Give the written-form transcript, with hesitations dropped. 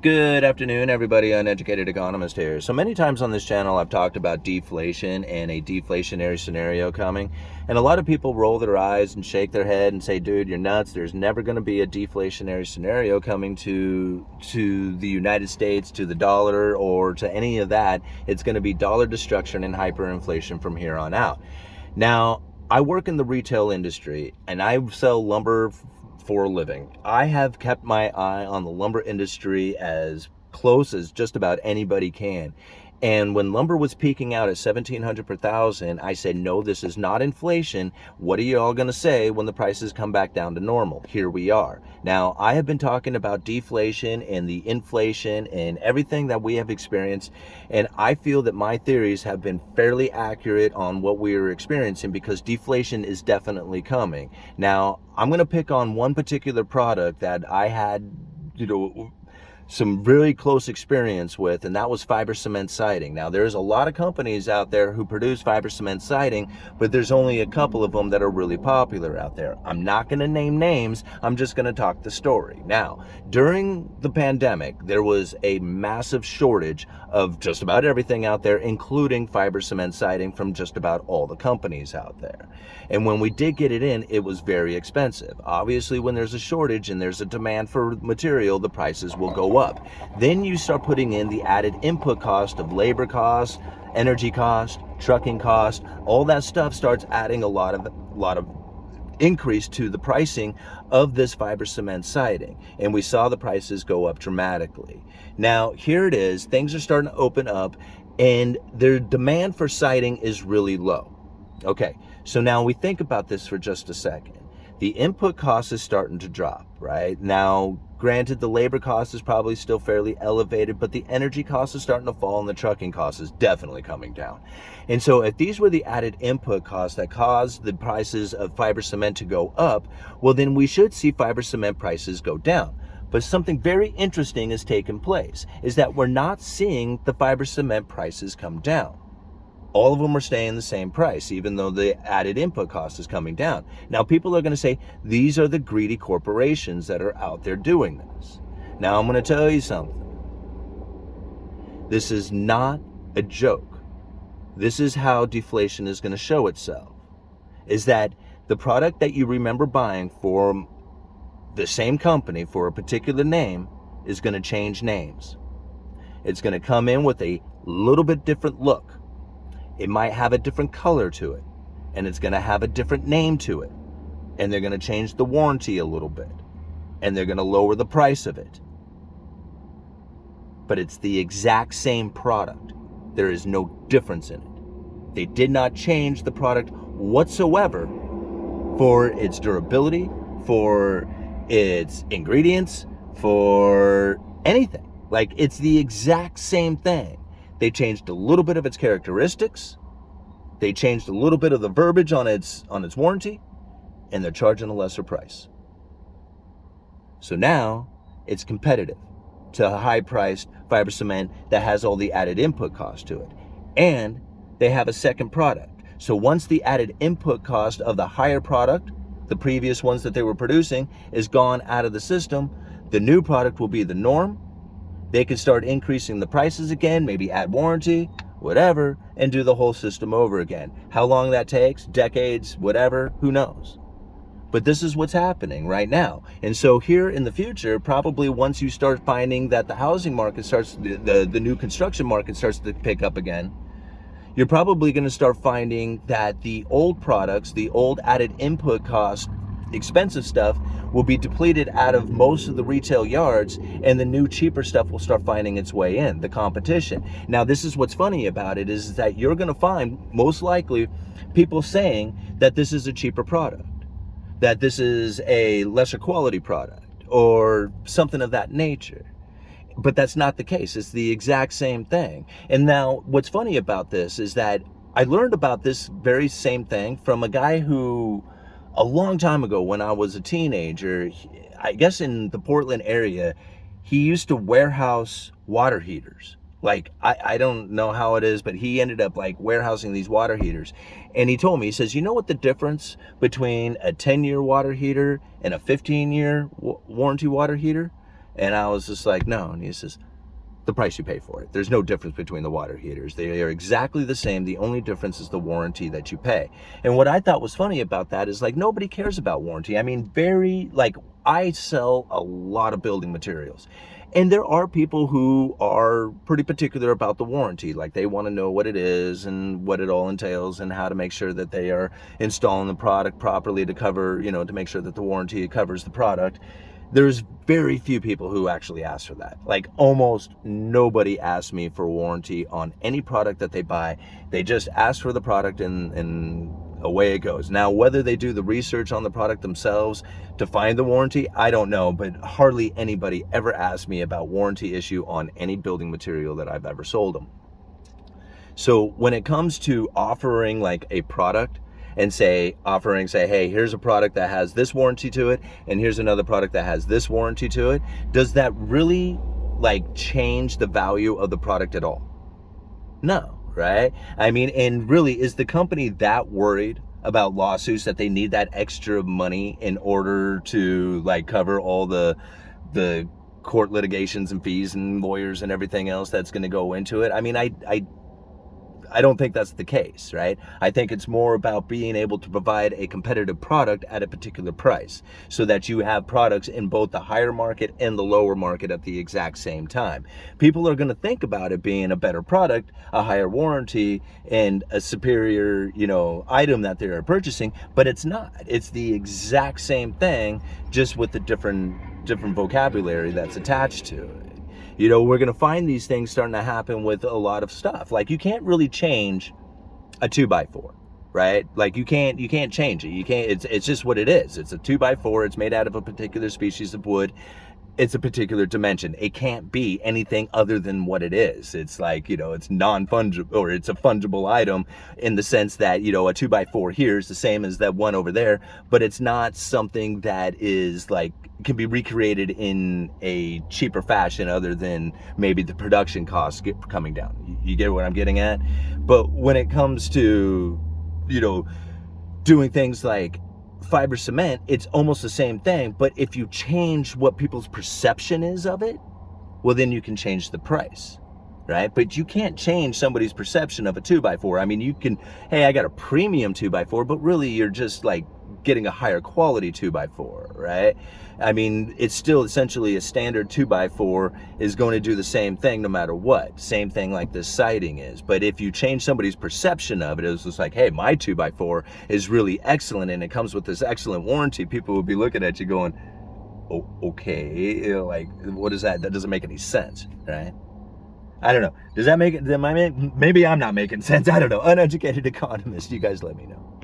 Good afternoon, everybody. Uneducated Economist here. So many times on this channel, I've talked about deflation and a deflationary scenario coming. And a lot of people roll their eyes and shake their head and say, dude, you're nuts. There's never going to be a deflationary scenario coming to the United States, to the dollar, or to any of that. It's going to be dollar destruction and hyperinflation from here on out. Now, I work in the retail industry and I sell lumber for a living. I have kept my eye on the lumber industry as close as just about anybody can. And when lumber was peaking out at $1,700 per thousand, I said, no, this is not inflation. What are you all going to say when the prices come back down to normal? Here we are. Now, I have been talking about deflation and the inflation and everything that we have experienced. And I feel that my theories have been fairly accurate on what we are experiencing because deflation is definitely coming. Now, I'm going to pick on one particular product that I had, some really close experience with, and that was fiber cement siding. Now, there's a lot of companies out there who produce fiber cement siding, but there's only a couple of them that are really popular out there. I'm not going to name names. I'm just going to talk the story. Now, during the pandemic, there was a massive shortage of just about everything out there, including fiber cement siding from just about all the companies out there. And when we did get it in, it was very expensive. Obviously, when there's a shortage and there's a demand for material, the prices will go up. Then you start putting in the added input cost of labor cost, energy cost, trucking cost. All that stuff starts adding a lot of increase to the pricing of this fiber cement siding, and we saw the prices go up dramatically. Now here it is, things are starting to open up and their demand for siding is really low. Okay, so now we think about this for just a second. The input cost is starting to drop, right? Now, granted, the labor cost is probably still fairly elevated, but the energy cost is starting to fall and the trucking cost is definitely coming down. And so if these were the added input costs that caused the prices of fiber cement to go up, well, then we should see fiber cement prices go down. But something very interesting has taken place, is that we're not seeing the fiber cement prices come down. All of them are staying the same price, even though the added input cost is coming down. Now, people are going to say, these are the greedy corporations that are out there doing this. Now, I'm going to tell you something. This is not a joke. This is how deflation is going to show itself. Is that the product that you remember buying from the same company for a particular name is going to change names. It's going to come in with a little bit different look. It might have a different color to it, and it's going to have a different name to it, and they're going to change the warranty a little bit, and they're going to lower the price of it. But it's the exact same product. There is no difference in it. They did not change the product whatsoever for its durability, for its ingredients, for anything. Like, it's the exact same thing. They changed a little bit of its characteristics. They changed a little bit of the verbiage on its warranty, and they're charging a lesser price. So now it's competitive to a high-priced fiber cement that has all the added input cost to it. And they have a second product. So once the added input cost of the higher product, the previous ones that they were producing, is gone out of the system, the new product will be the norm. They can start increasing the prices again, maybe add warranty, whatever, and do the whole system over again. How long that takes, decades, whatever, who knows? But this is what's happening right now. And so here in the future, probably once you start finding that the housing market starts, the new construction market starts to pick up again, you're probably going to start finding that the old products, the old added input cost, expensive stuff will be depleted out of most of the retail yards, and the new cheaper stuff will start finding its way in, the competition. Now, this is what's funny about it, is that you're going to find most likely people saying that this is a cheaper product, that this is a lesser quality product, or something of that nature. But that's not the case. It's the exact same thing. And now what's funny about this is that I learned about this very same thing from a guy who, a long time ago when I was a teenager, I guess in the Portland area, he used to warehouse water heaters. Like, I don't know how it is, but he ended up like warehousing these water heaters. And he told me, he says, you know what the difference between a 10-year water heater and a 15-year warranty water heater? And I was just like, no. And he says, the price you pay for it. There's no difference between the water heaters. They are exactly the same. The only difference is the warranty that you pay. And what I thought was funny about that is like, nobody cares about warranty. I mean, I sell a lot of building materials. And there are people who are pretty particular about the warranty. Like they want to know what it is and what it all entails and how to make sure that they are installing the product properly to cover, to make sure that the warranty covers the product. There's very few people who actually ask for that. Like almost nobody asks me for warranty on any product that they buy. They just ask for the product and away it goes. Now, whether they do the research on the product themselves to find the warranty, I don't know, but hardly anybody ever asks me about warranty issue on any building material that I've ever sold them. So when it comes to offering like a product, and say, hey, here's a product that has this warranty to it, and here's another product that has this warranty to it, does that really like change the value of the product at all? No, right? I mean, and really, is the company that worried about lawsuits that they need that extra money in order to like cover all the court litigations and fees and lawyers and everything else that's going to go into it? I mean, I don't think that's the case, right? I think it's more about being able to provide a competitive product at a particular price so that you have products in both the higher market and the lower market at the exact same time. People are going to think about it being a better product, a higher warranty, and a superior, item that they're purchasing, but it's not. It's the exact same thing, just with the different vocabulary that's attached to it. We're going to find these things starting to happen with a lot of stuff. Like you can't really change a 2x4, right? Like you can't change it. You can't, it's just what it is. It's a 2x4. It's made out of a particular species of wood. It's a particular dimension. It can't be anything other than what it is. It's like, it's non-fungible, or it's a fungible item in the sense that, a 2x4 here is the same as that one over there, but it's not something that is like, can be recreated in a cheaper fashion other than maybe the production costs coming down. You get what I'm getting at? But when it comes to, doing things like fiber cement, it's almost the same thing, but if you change what people's perception is of it, well, then you can change the price, right? But you can't change somebody's perception of a 2x4. I mean, you can, hey, I got a premium 2x4, but really you're just like getting a higher quality 2x4, right? I mean, it's still essentially a standard 2x4 is going to do the same thing no matter what. Same thing like this siding is. But if you change somebody's perception of it, it's just like, hey, my 2x4 is really excellent and it comes with this excellent warranty, people will be looking at you going, oh, okay, like, what is that? That doesn't make any sense, right? I don't know. Does that make it? Maybe I'm not making sense. I don't know. Uneducated economist. You guys let me know.